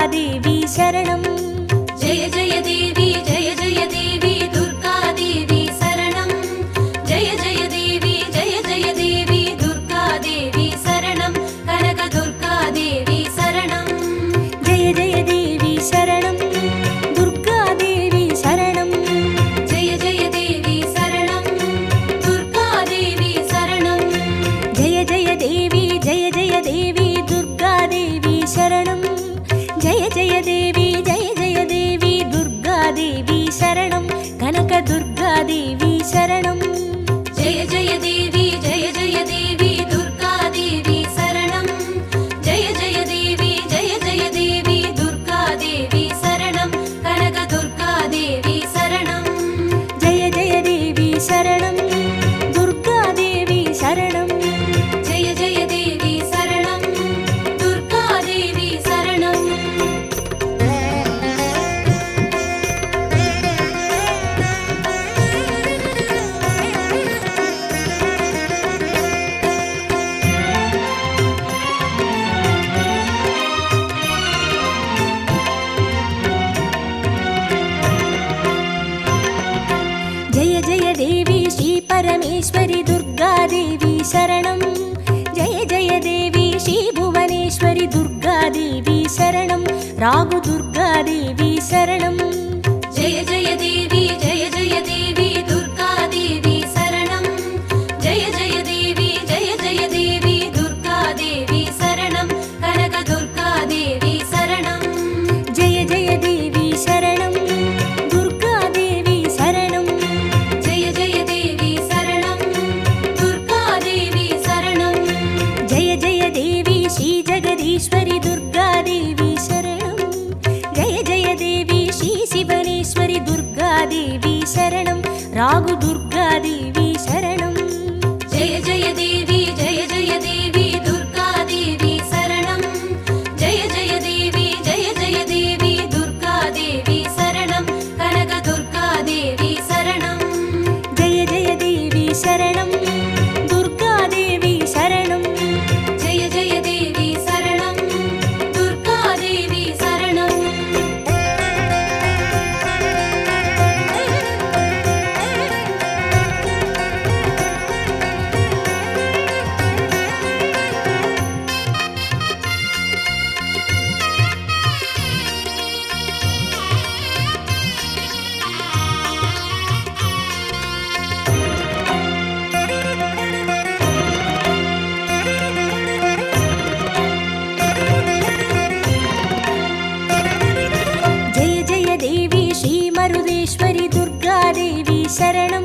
दुर्गादेवी शरणं जय जय देवी दुर्गादेवी शरणं जय जय देवी दुर्गादेवी शरणं कनक दुर्गादेवी शरणं जय जय देवी शरणं दुर्गादेवी शरणं जय जय देवी शरणं दुर्गादेवी शरणं जय जय देवी दुर्गादेवी शरणं जय जय देवी दुर्गादेवी शरणं कनक दुर्गादेवी शरणं जय जय देवी दुर्गादेवी शरणं जय जय देवी दुर्गादेवी शरणं कनक दुर्गादेवी शरणं जय जय देवी शरणं दुर्गादेवी शरणं जय जय देवी शरणं दुर्गादेवी शरणं जय जय देवी श्री परमेश्वरी दुर्गादेवी शरणं जय जय देवी श्री भुवनेश्वरी दुर्गादेवी शरणं रागु दुर्गादेवी शरणं जय जय देवी दुर्गादेवी शरणं जय जय देवी दुर्गादेवी शरणं कनक दुर्गादेवी शरणं जय जय देवी शरणं दुर्गादेवी शरणं जय जय देवी शरणं दुर्गादेवी शरणं जय जय देवी श्री जगदीश्वरी दुर्गादेवी शरणं जय जय देवी श्री शिवनेश्वरी दुर्गादेवी शरणं रागु दुर्गादेवी शरणं जय जय देवी दुर्गादेवी शरणं जय जय देवी दुर्गादेवी शरणं कनक दुर्गादेवी शरणं जय जय देवी शरणं दुर्गादेवी शरणं जय जय देवी शरणं दुर्गादेवी शरणं जय जय देवी श्री मरुदेश्वरी दुर्गादेवी शरणं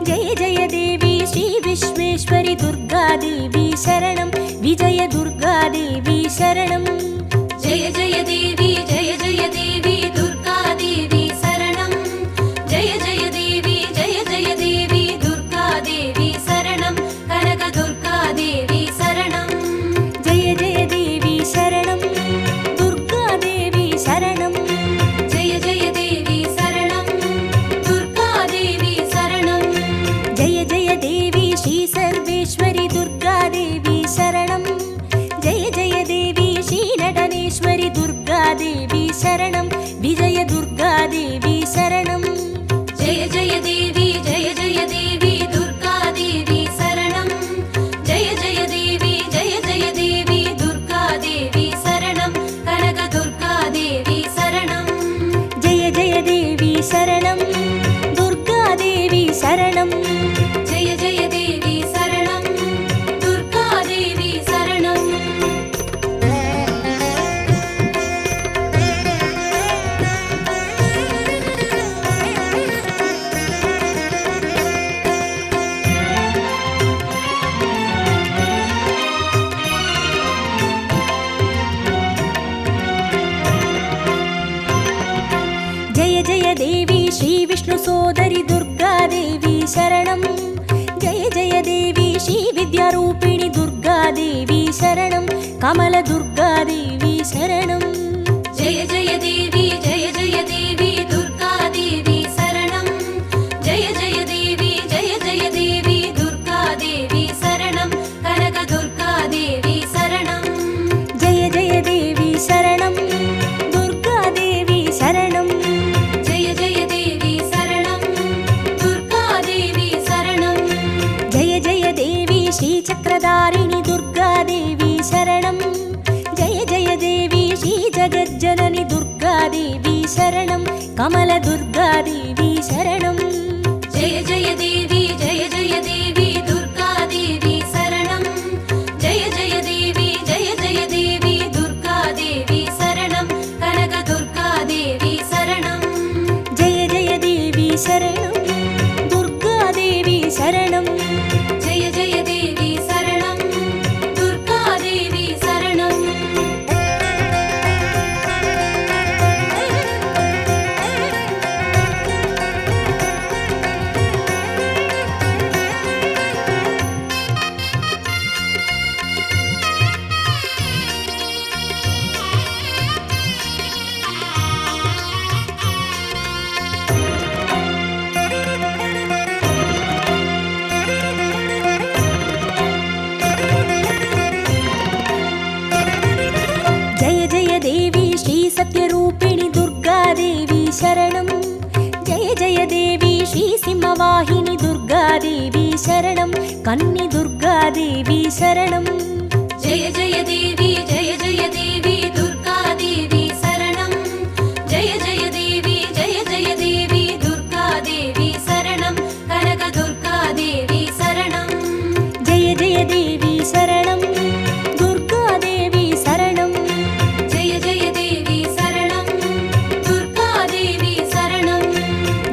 जय जय देवी श्री विश्वेश्वरी दुर्गादेवी शरणं विजय दुर्गादेवी शरणं जय जय देवी दुर्गादेवी शरणं जय जय देवी दुर्गादेवी शरणं कनक दुर्गादेवी शरणं जय जय देवी शरणं दुर्गादेवी शरणं जय जय देवी शरणं दुर्गादेवी शरणं जय जय देवी श्री सर्वेश्वरी दुर्गादेवी शरणं जय जय देवी श्री नटनेश्वरी दुर्गादेवी शरणं विजय दुर्गादेवी शरणं जय जय देवी दुर्गादेवी शरणं जय जय देवी दुर्गादेवी शरणं कनक दुर्गादेवी शरणं जय जय देवी शरणं दुर्गादेवी शरणं जय जय देवी शरणं दुर्गादेवी शरणं जय जय देवी श्री विष्णु सोदरी दुर्गादेवी शरणं जय जय देवी श्री विद्यारूपिणी दुर्गादेवी शरणं कमल दुर्गादेवी शरणं जय जय देवी दुर्गादेवी शरणं जय जय देवी दुर्गादेवी शरणं कनक दुर्गादेवी शरणं जय जय देवी शरणं शरणं कमलदुर्गादेवी शरणं जय जय देवी जय जय देवी दुर्गा देवी शरणं जय जय देवी दुर्गा देवी शरणं कनक दुर्गा देवी शरणं जय जय देवी शरणं दुर्गादेवी शरणं जय जय देवी शरणं दुर्गा देवी शरणं जय जय देवी श्री सत्यरूपिणि दुर्गादेवी शरणं जय जय देवी श्री सिंहवाहिनी दुर्गादेवी शरणं कन्नि दुर्गादेवी शरणं जय जय देवी दुर्गा देवी शरणं जय जय देवी दुर्गा देवी शरणं कनक दुर्गा देवी शरणं जय जय देवी शरणं दुर्गादेवी शरणं जय जय देवी शरणं दुर्गा देवी शरणं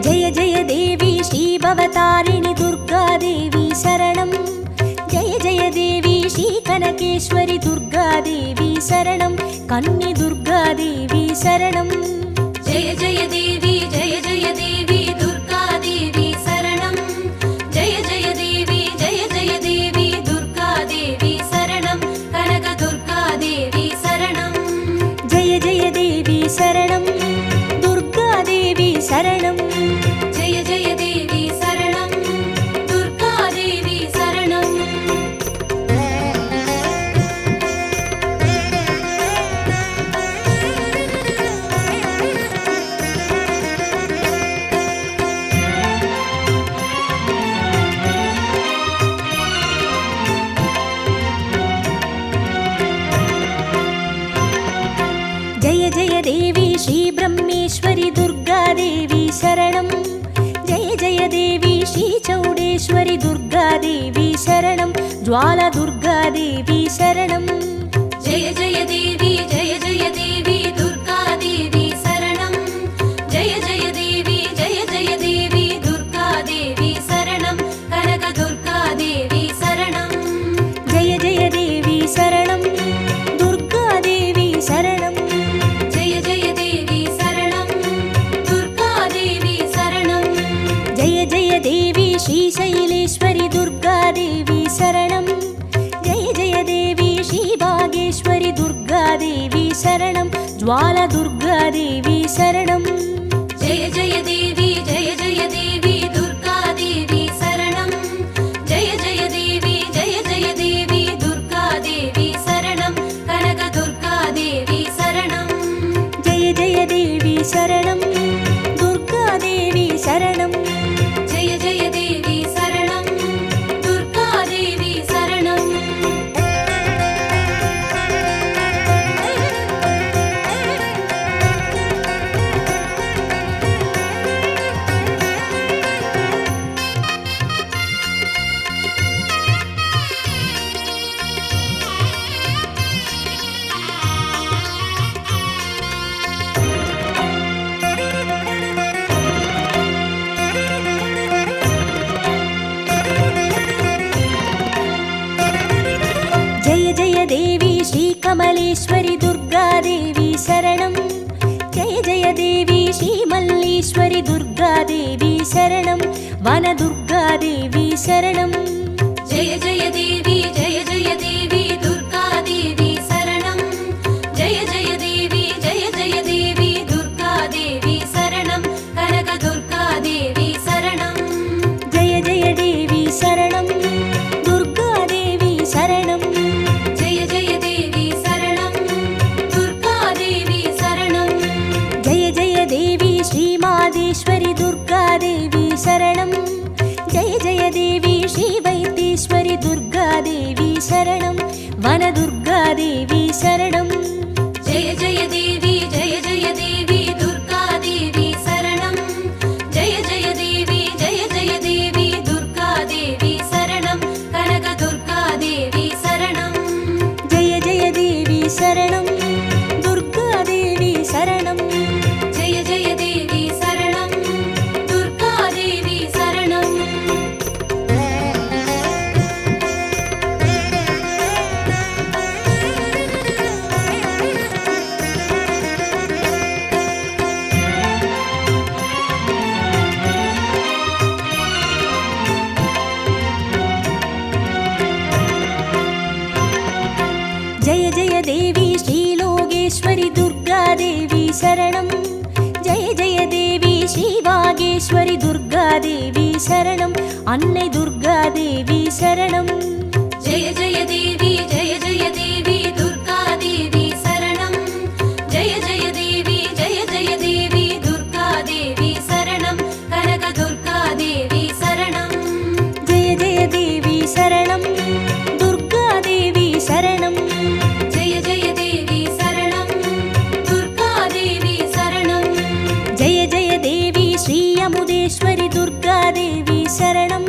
जय जय देवी श्रीभवतारिणि दुर्गादेवी शरणं जय जय देवी श्रीकनकेश्वरि दुर्गादेवी शरणं कन्नि दुर्गादेवी शरणं जय जय देवी दुर्गा देवी शरणं जय जय देवी दुर्गा देवी शरणं कनक दुर्गा देवी शरणं जय जय देवी शरणं दुर्गादेवी शरणं जय जय देवी शरणं दुर्गा देवी शरणं जय जय देवी श्रीब्रह्मेश्वरि दुर्गादेवी शरणं जय जय देवी श्रीचौडेश्वरि दुर्गादेवी शरणं ज्वालदुर्गादेवी शरणं जय जय देवी दुर्गा देवी शरणं जय जय देवी दुर्गा देवी शरणं कनक दुर्गा देवी शरणं जय जय देवी शरणं दुर्गादेवी शरणं जय जय देवी शरणं दुर्गा देवी शरणं जय जय देवी श्रीशैलेश्वरि दुर्गादेवी शरणं जय जय देवी श्रीभागेश्वरि दुर्गादेवी शरणं ज्वालदुर्गादेवी शरणं जय जय देवी दुर्गा देवी शरणं जय जय देवी दुर्गा देवी शरणं कनक दुर्गा देवी शरणं जय जय देवी शरणं दुर्गादेवी शरणं जय जय देवी शरणं दुर्गा देवी शरणं जय जय देवी श्रीकमलेश्वरि दुर्गादेवी शरणं जय जय देवी श्रीमल्लीश्वरि दुर्गादेवी शरणं वनदुर्गादेवी शरणं जय जय देवी दुर्गा देवी शरणं जय जय देवी दुर्गा देवी शरणं कनक दुर्गा देवी शरणं जय जय देवी शरणं दुर्गादेवी शरणं जय जय देवी शरणं दुर्गा देवी शरणं जय जय देवी श्रीमादेश्वरि दुर्गादेवी शरणं जय जय देवी श्रीवैद्येश्वरि दुर्गादेवी शरणं वनदुर्गादेवी शरणं जय जय देवी दुर्गा शरणं जय जय देवी श्रीवागेश्वरि दुर्गादेवी शरणं अन्नै दुर्गादेवी शरणं जय जय देवी दुर्गादेवी शरणं जय जय देवी दुर्गादेवी शरणं कनक दुर्गादेवी शरणं जय जय देवी शरणं दुर्गादेवी शरणं जय जय देवी शरणं दुर्गादेवी शरणं जय जय देवी श्री अमुदेश्वरि दुर्गादेवी शरणं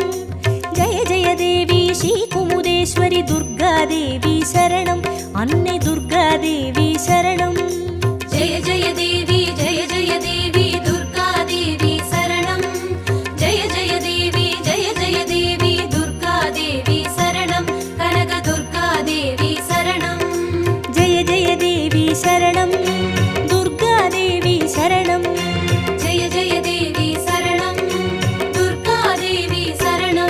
जय जय देवी श्री कुमुदेश्वरि दुर्गादेवी शरणं अन्नै दुर्गादेवी शरणं जय जय देवी दुर्गादेवी शरणं जय जय देवी दुर्गादेवी शरणं कनक दुर्गादेवी शरणं जय जय देवी शरणं दुर्गादेवी शरणं जय जय देवी शरणं दुर्गादेवी शरणं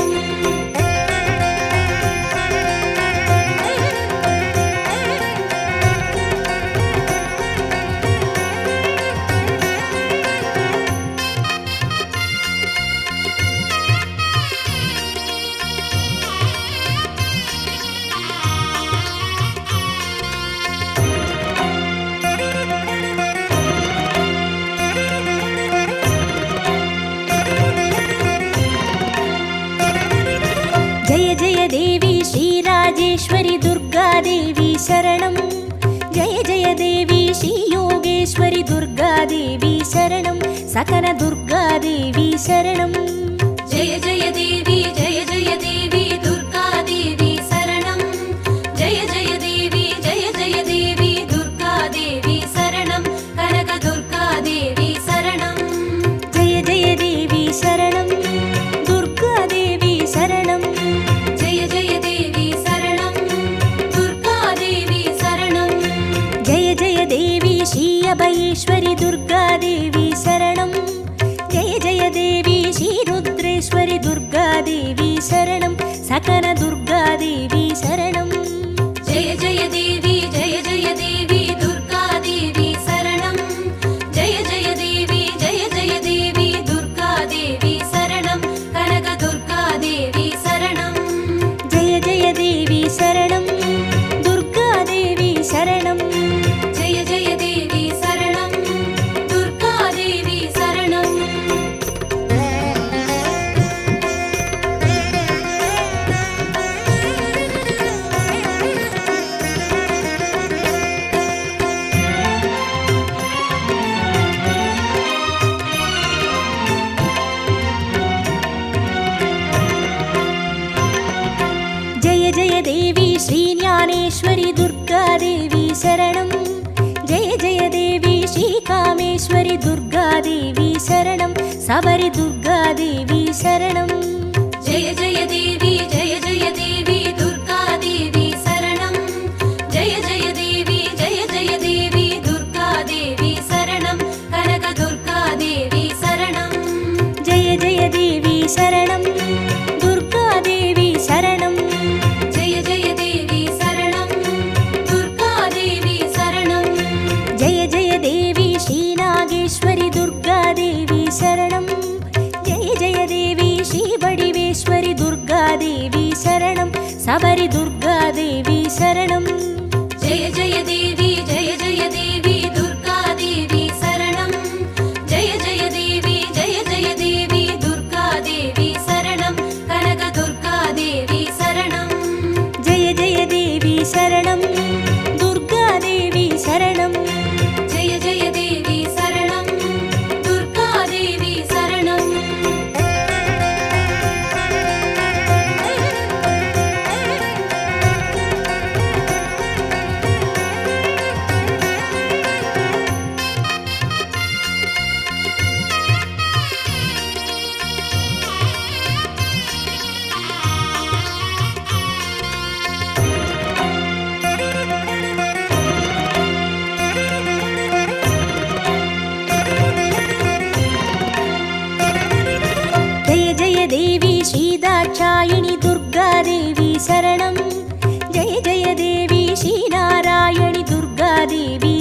जय जय देवी श्रीराजेश्वरि दुर्गादेवी शरणं जय जय देवी श्रीयोगेश्वरि दुर्गादेवी शरणं सकल दुर्गादेवी शरणं जय जय देवी दुर्गादेवी शरणं जय जय देवी दुर्गादेवी शरणं कनक दुर्गादेवी शरणं जय जय देवी शरणं दुर्गादेवी शरणं जय जय देवी शरणं दुर्गादेवी शरणं जय जय देवी श्री अभयेश्वरि दुर्गादेवी शरणं जय जय देवी श्री रुद्रेश्वरि दुर्गादेवी शरणं सकल दुर्गादेवी शरणं जय जय देवी दुर्गादेवी शरणं जय जय देवी दुर्गादेवी शरणं कनक दुर्गादेवी शरणं जय जय देवी शरणं दुर्गादेवी शरणं जय जय देवी शरणं दुर्गादेवी शरणं जय जय देवी श्रीज्ञानेश्वरि दुर्गादेवी शरणं जय जय देवी श्रीकामेश्वरि दुर्गादेवी शरणं सबरि दुर्गादेवी शरणं जय जय देवी दुर्गादेवी शरणं जय जय देवी दुर्गादेवी शरणं कनक दुर्गादेवी शरणं जय जय देवी शरणं दुर्गादेवी शरणं जय जय देवी शरणं दुर्गादेवी शरणं जय जय देवी श्रीनागेश्वरि दुर्गादेवी शरणं जय जय देवी श्रीबडिवेश्वरि दुर्गादेवी शरणं सबरि दुर्गादेवी शरणं जय जय देवी दुर्गादेवी शरणं जय जय देवी दुर्गादेवी शरणं कनक दुर्गादेवी शरणं जय जय देवी शरणं दुर्गादेवी शरणं जय जय देवी शरणं दुर्गादेवी शरणं देवी श्रीदाक्षायिणी दुर्गादेवी शरणं जय जय देवी श्रीनारायणि दुर्गादेवी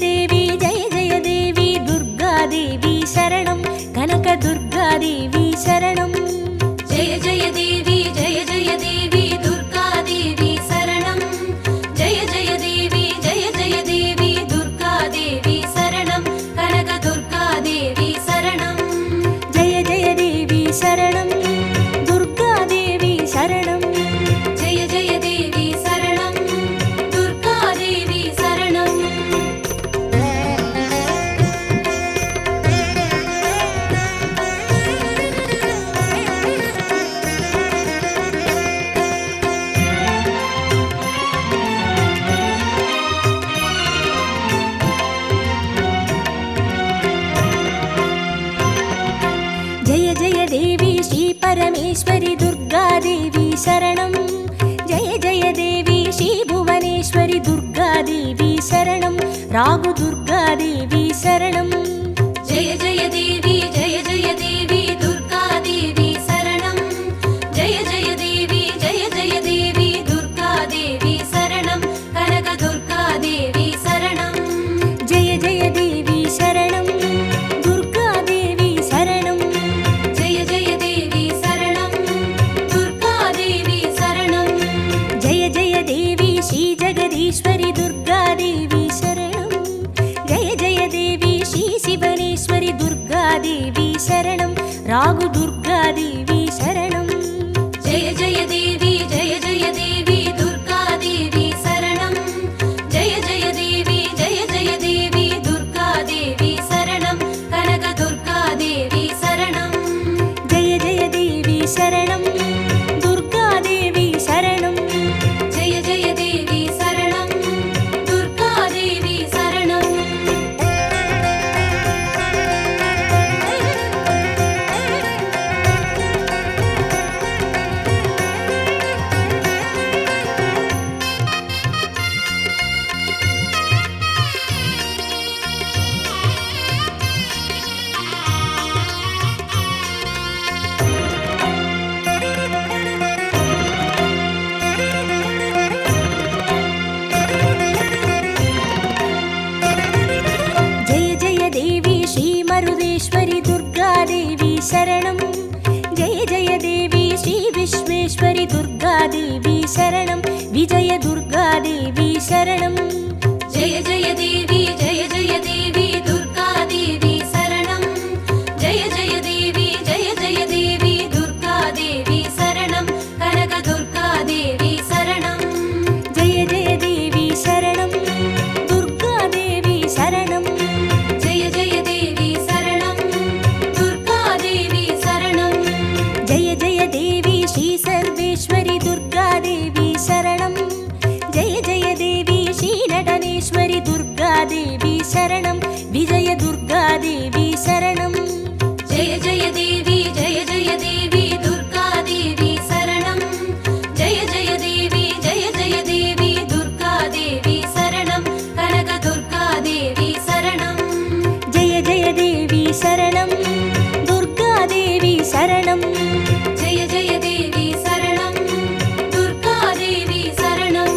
देवी जय जय देवी दुर्गा देवी शरणं कनक दुर्गा देवी शरणं जय जय देवी जय जय देवी दुर्गा देवी शरणं जय जय देवी दुर्गा देवी शरणं कनक दुर्गा देवी शरणं जय जय देवी शरणं दुर्गा देवी शरणं जय जय देवी शरणं दुर्गा देवी शरणं जय जय देवी श्री परमेश्वरी दुर्गा देवी शरणं जय जय देवी श्री भुवनेश्वरी दुर्गा देवी शरणं रागु दुर्गा देवी शरणं जय जय देवी दुर्गा देवी शरणं जय जय देवी दुर्गा देवी शरणं कनक दुर्गा देवी शरणं जय जय देवी शरणं दुर्गा देवी शरणं जय जय देवी शरणं दुर्गा देवी शरणं जय जय देवी श्री जगदीश्वरी दुर्गा देवी शरणं जय जय देवी श्री शिवनेश्वरी दुर्गा देवी शरणं रागु दुर्गा देवी शरणं जय जय देवी दुर्गा देवी शरणं जय जय देवी दुर्गा देवी शरणं कनक दुर्गा देवी शरणं जय जय देवी शरणं दुर्गा देवी शरणं जय जय देवी शरणं दुर्गा देवी शरणं जय जय देवी श्री मरुदेश्वरी दुर्गा देवी शरणं जय जय देवी श्री विश्वेश्वरी दुर्गा देवी शरणं विजय दुर्गा देवी शरणं जय जय देवी दुर्गा देवी शरणं जय जय देवी दुर्गा देवी शरणं कनक दुर्गा देवी शरणं जय जय देवी शरणं दुर्गा देवी शरणं जय जय देवी शरणं दुर्गा देवी शरणं जय जय देवी श्री सर्वेश्वरी दुर्गा देवी शरणं जय जय देवी श्री नटनेश्वरी दुर्गा देवी शरणं विजय दुर्गा देवी शरणं जय जय देवी दुर्गा देवी शरणं जय जय देवी दुर्गा देवी शरणं कनक दुर्गा देवी शरणं जय जय देवी शरणं दुर्गा देवी शरणं जय जय देवी शरणं दुर्गा देवी शरणं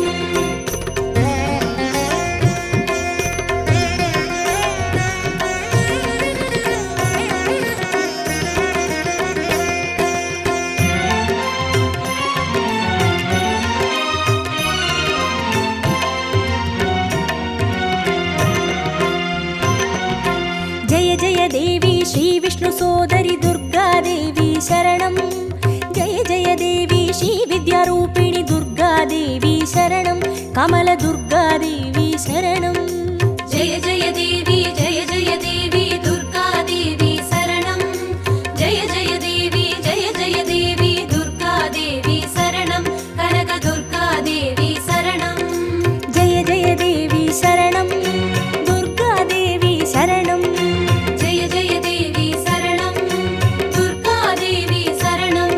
जय जय देवी श्री विष्णु सोदरी दुर्गा देवी शरणं जय जय देवी श्री विद्यारूपिणी दुर्गा देवी शरणं कमल दुर्गा देवी शरणं जय जय देवी दुर्गा देवी शरणं जय जय देवी दुर्गा देवी शरणं कनक दुर्गा देवी शरणं जय जय देवी शरणं दुर्गा देवी शरणं जय जय देवी शरणं दुर्गा देवी शरणं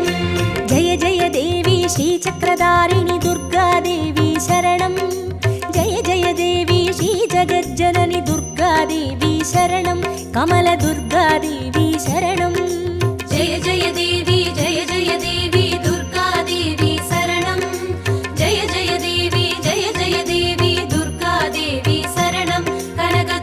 जय जय देवी श्री चक्रधारिणी दुर्गा देवी शरणं जय जय देवी श्री जगज्जननी दुर्गा देवी शरणं कमल दुर्गा देवी शरणं जय जय देवी दुर्गा देवी शरणं जय जय देवी दुर्गा देवी शरणं कनक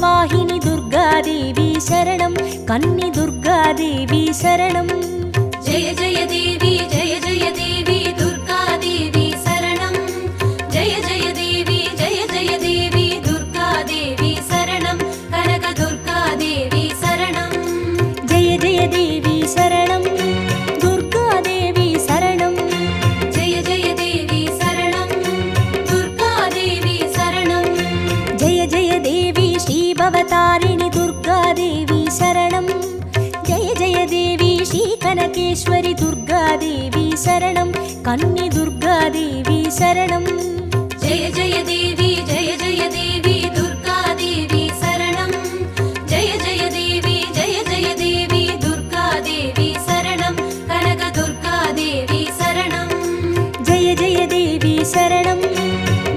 वाहिनि दुर्गादेवी शरणं कन्नि दुर्गादेवी शरणं जय जय देवी जय जय देवी दुर्गादेवी शरणं जय जय देवी दुर्गादेवी शरणं कनक दुर्गादेवी शरणं जय जय देवी शरणं दुर्गादेवी शरणं जय जय देवी शरणं दुर्गादेवी शरणं जय जय देवी श्रीभवतारिणि दुर्गादेवी शरणं जय जय देवी श्रीकनकेश्वरि दुर्गादेवी शरणं कन्नि दुर्गादेवी शरणं जय जय देवी दुर्गादेवी शरणं जय जय देवी दुर्गादेवी शरणं कनक दुर्गादेवी शरणं जय जय देवी शरणं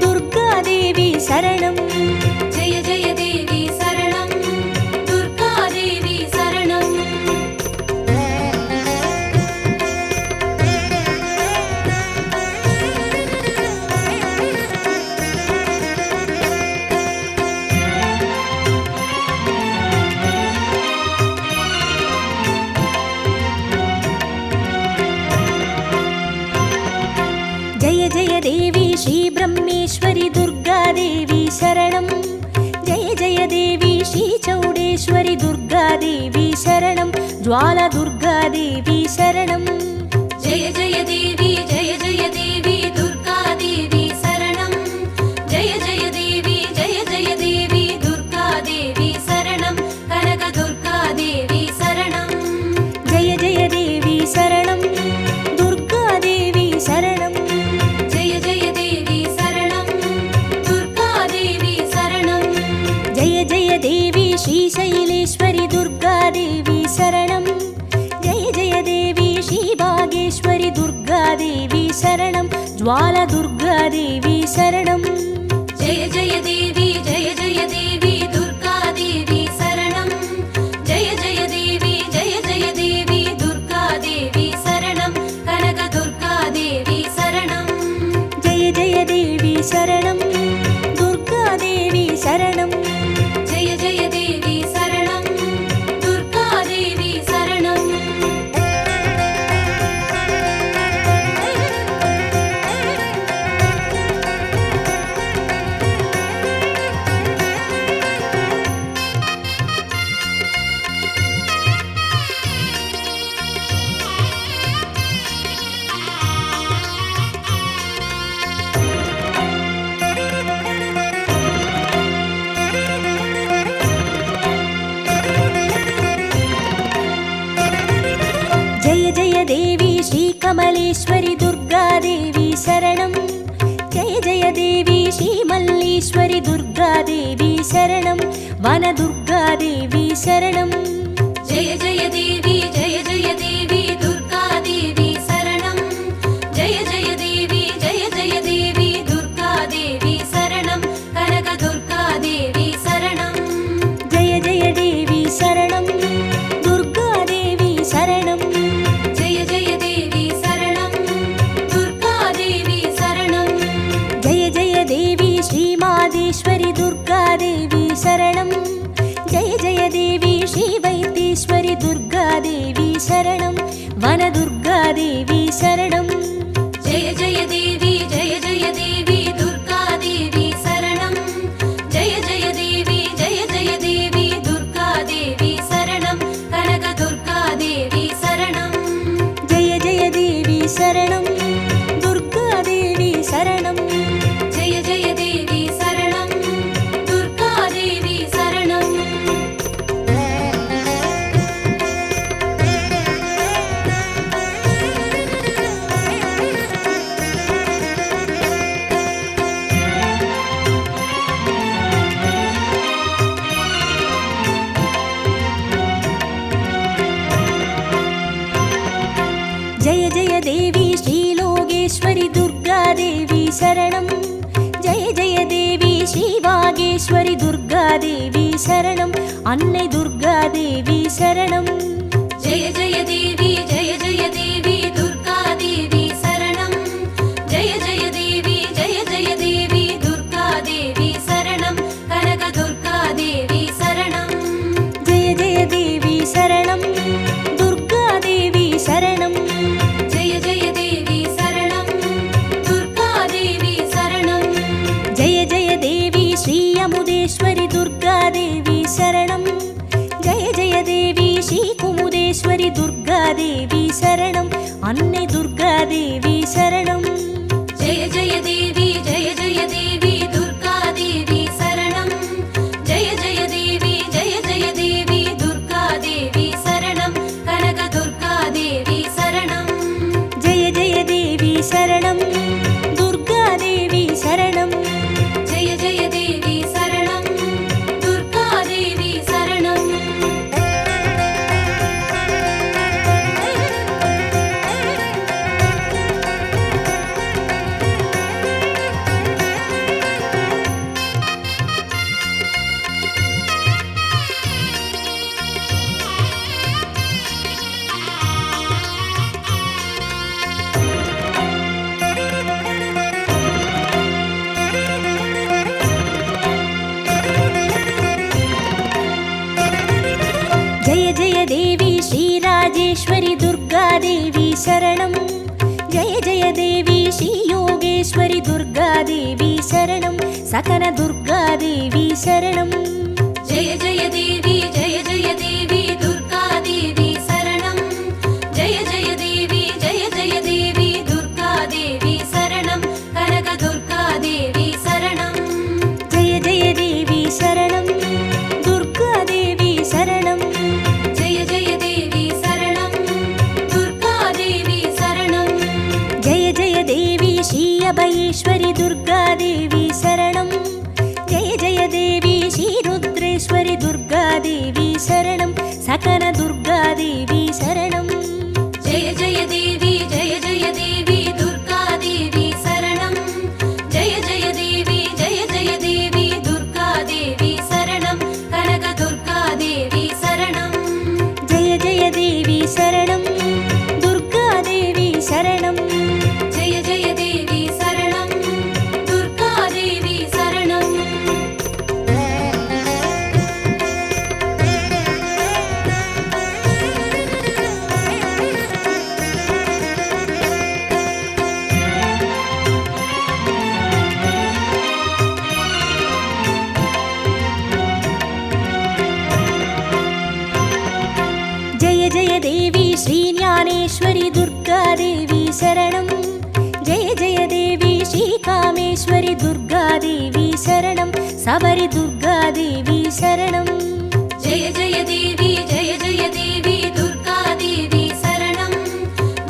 दुर्गादेवी शरणं जय जय देवी शरणं दुर्गादेवी शरणं जय जय देवी श्रीब्रह्मेश्वरि दुर्गादेवी शरणं जय जय देवी श्रीचौडेश्वरि दुर्गादेवी शरणं ज्वालदुर्गादेवी शरणं जय जय देवी दुर्गादेवी शरणं जय जय देवी दुर्गादेवी शरणं कनक दुर्गादेवी शरणं जय जय देवी शरणं दुर्गादेवी शरणं जय जय देवी शरणं दुर्गादेवी शरणं जय जय देवी श्रीशैलेश्वरि दुर्गादेवी शरणं जय जय देवी श्रीभागेश्वरि दुर्गादेवी शरणं ज्वालदुर्गादेवी शरणं जय जय देवी दुर्गादेवी शरणं जय जय देवी दुर्गादेवी शरणं कनक दुर्गादेवी शरणं जय जय देवी शरणं दुर्गादेवी शरणं जय जय देवी शरणं दुर्गादेवी शरणं जय जय देवी श्रीकमलेश्वरि दुर्गादेवी शरणं जय जय देवी श्रीमल्लीश्वरि दुर्गादेवी शरणं वनदुर्गादेवी शरणं जय जय देवी दुर्गादेवी शरणं जय जय देवी दुर्गादेवी शरणं कनक दुर्गादेवी शरणं जय जय देवी शरणं दुर्गादेवी शरणं जय जय देवी शरणं दुर्गादेवी शरणं जय जय देवी श्रीमादेश्वरि दुर्गादेवी शरणं जय जय देवी श्रीवैद्येश्वरि दुर्गादेवी शरणं वनदुर्गादेवी शरणं जय जय देवी दुर्गादेवी शरणं जय जय देवी दुर्गादेवी शरणं कनक दुर्गादेवी शरणं जय जय देवी शरणं दुर्गादेवी शरणं जय जय देवी शरणं दुर्गादेवी शरणं जय जय देवी श्रीलोकेश्वरि दुर्गादेवी शरणं जय जय देवी श्रीवागेश्वरि दुर्गादेवी शरणं अन्नै दुर्गादेवी शरणं जय जय देवी दुर्गादेवी शरणं जय जय देवी दुर्गादेवी शरणं कनक दुर्गादेवी शरणं சரணம் அன்னை துர்காதேவி சரணம். ஜெய ஜெய தேவி ஜெய ஜெய தேவி துர்கா தேவி சரணம். ஜெய ஜெய தேவி ஜெய ஜெய தேவி துர்கா தேவி சரணம். கனக துர்கா தேவி சரணம். ஜெய ஜெய தேவி சரணம் துர்காதேவி சரணம். ஜெய ஜெய தேவி சரணம் துர்கா தேவி சரணம். ஜெய ஜெய தேவி ஸ்ரீராஜேஸ்வரி துர்காதேவி சரணம். ஜெய ஜெய தேவி ஸ்ரீ யோகேஸ்வரி துர்காதேவி சரணம். சகன துர்காதேவி சரணம். ஜெய ஜெய தேவி ஜெய ஜெய தேவி துர்கா தேவி சரணம். ஜெய ஜெய தேவி ஜெய ஜெய தேவி துர்கா தேவி சரணம். கனக துர்கா தேவி சரணம். ஜெய ஜெய தேவி சரணம் துர்காதேவி சரணம். ஜெய ஜெய தேவி சரணம் துர்கா தேவி சரணம். ஜெய ஜெய தேவி ஸ்ரீ அபயேஸ்வரி துர்காதேவி சரணம். ஜெய ஜெய தேவி ஸ்ரீ ருத்ரேஸ்வரி துர்காதேவி சரணம். சகன துர்காதேவி சரணம். ஜெய ஜெய தேவி ஜெய ஜெய தேவி துர்கா தேவி சரணம். ஜெய ஜெய தேவி ஜெய ஜெய தேவி துர்கா தேவி சரணம். கனக துர்கா தேவி சரணம். ஜெய ஜெய தேவி சரணம் துர்காதேவி சரணம். ஜெய ஜெய தேவி சரணம் துர்கா தேவி சரணம். ஜெய ஜெய தேவி ஸ்ரீ ஞானேஸ்வரி துர்காதேவி சரணம். ஜெய ஜெய தேவி ஸ்ரீ காமேஸ்வரி துர்காதேவி சரணம். சபரி துர்காதேவி சரணம். ஜெய ஜெய தேவி ஜெய ஜெய தேவி துர்கா தேவி சரணம்.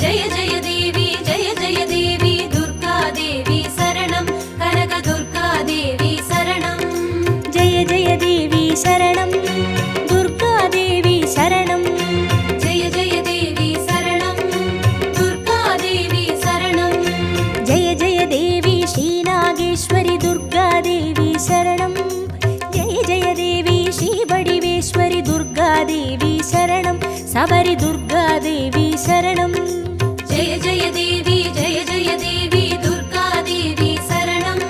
ஜெய ஜெய தேவி ஜெய ஜெய தேவி துர்கா தேவி சரணம். கனக துர்கா தேவி சரணம். ஜெய ஜெய தேவி சரணம் துர்காதேவி சரணம். ஜெய ஜெய தேவி சரணம் துர்கா தேவி சரணம். ஜெய ஜெய தேவி ஸ்ரீ நாகேஸ்வரி துர்காதேவி சரணம். ஜெய ஜெய தேவி ஸ்ரீ வடிவேஸ்வரி துர்காதேவி சரணம். சபரி துர்காதேவி சரணம். ஜெய ஜெய தேவி ஜெய ஜெய தேவி துர்கா தேவி சரணம்.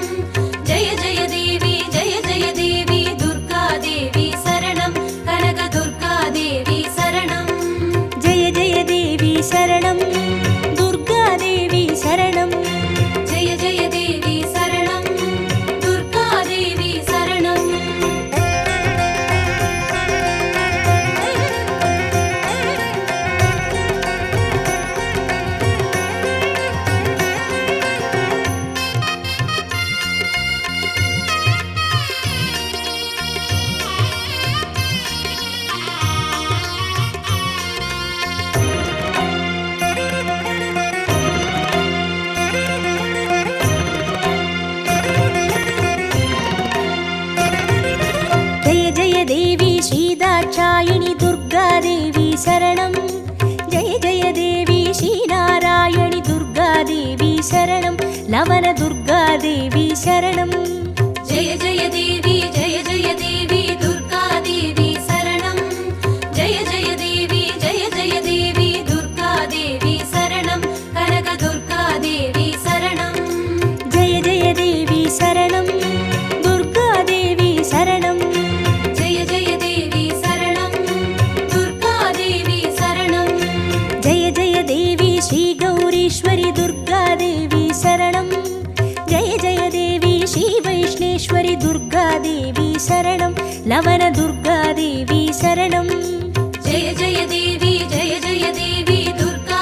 ஜெய ஜெய தேவி ஜெய ஜெய தேவி துர்கா தேவி சரணம். கனக துர்கா தேவி சரணம். ஜெய ஜெய தேவி சரணம் துர்காதேவி சரணம். ஜெய ஜெய தேவி சரணம் துர்கா தேவி சரணம். ஜெய ஜெய தேவி ஸ்ரீ தாட்சாயினி துர்காதேவி சரணம். ஜெய ஜெய தேவி ஸ்ரீ நாராயணி துர்காதேவி சரணம். லவன துர்காதேவி சரணம். ஜெய ஜெய தேவி ஜெய ஜெய தேவி துர்கா தேவி சரணம். ஜெய ஜெய தேவி ஜெய ஜெய தேவி துர்கா தேவி சரணம். கனக துர்கா தேவி சரணம். ஜெய ஜெய தேவி சரணம் துர்காதேவி சரணம். ஜெய ஜெய தேவி சரணம் துர்கா தேவி சரணம். ஜெய ஜெய தேவி ஸ்ரீ கௌரீஸ்வரி துர்காதேவி சரணம். ஜெய ஜெய தேவி ஸ்ரீ வைஷ்ணேஸ்வரி துர்காதேவி சரணம். லவன துர்காதேவி சரணம். ஜெய ஜெய தேவி ஜெய ஜெய தேவி துர்கா